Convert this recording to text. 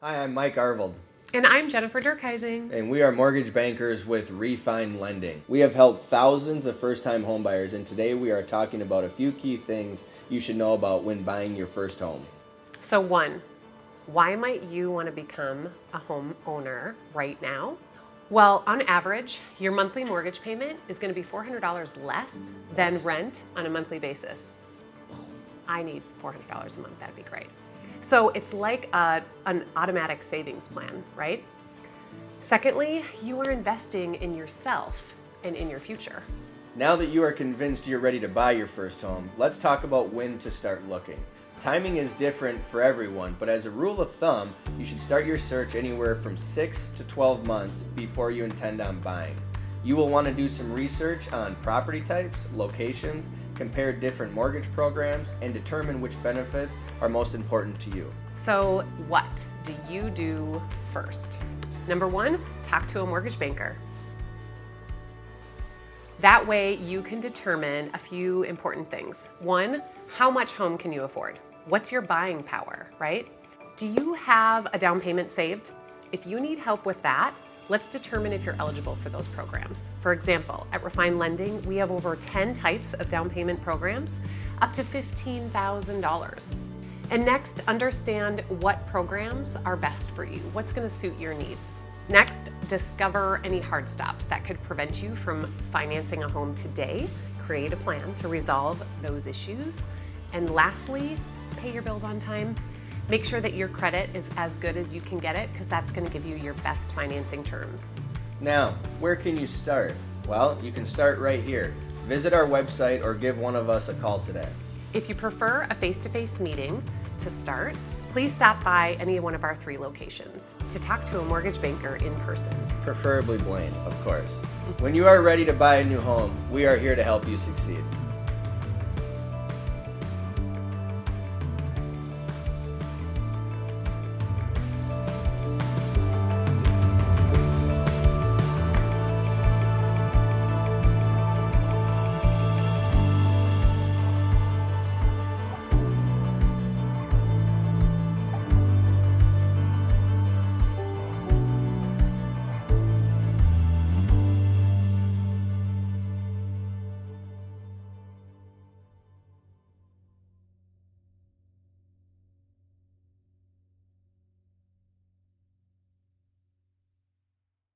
Hi, I'm Mike Arvold, And I'm Jennifer Dierkhising. and we are mortgage bankers with Refine Lending. We have helped thousands of first-time homebuyers, and today we are talking about a few key things you should know about when buying your first home. So one, why might you want to become a homeowner right now? Well, on average, your monthly mortgage payment is going to be $400 less than rent on a monthly basis. I need $400 a month, that'd be great. So it's like an automatic savings plan, right? Secondly, you are investing in yourself and in your future. Now that you are convinced you're ready to buy your first home, let's talk about when to start looking. Timing is different for everyone, but as a rule of thumb, you should start your search anywhere from 6 to 12 months before you intend on buying. You will want to do some research on property types, locations, compare different mortgage programs, and determine which benefits are most important to you. So what do you do first? Number one, talk to a mortgage banker. That way you can determine a few important things. One, how much home can you afford? What's your buying power, right? Do you have a down payment saved? If you need help with that, let's determine if you're eligible for those programs. For example, at Refine Lending, we have over 10 types of down payment programs, up to $15,000. And next, understand what programs are best for you. What's gonna suit your needs? Next, discover any hard stops that could prevent you from financing a home today. Create a plan to resolve those issues. And lastly, pay your bills on time. Make sure that your credit is as good as you can get it, because that's going to give you your best financing terms. Now, where can you start? Well, you can start right here. Visit our website or give one of us a call today. If you prefer a face-to-face meeting to start, please stop by any one of our 3 locations to talk to a mortgage banker in person. Preferably Blaine, of course. When you are ready to buy a new home, we are here to help you succeed.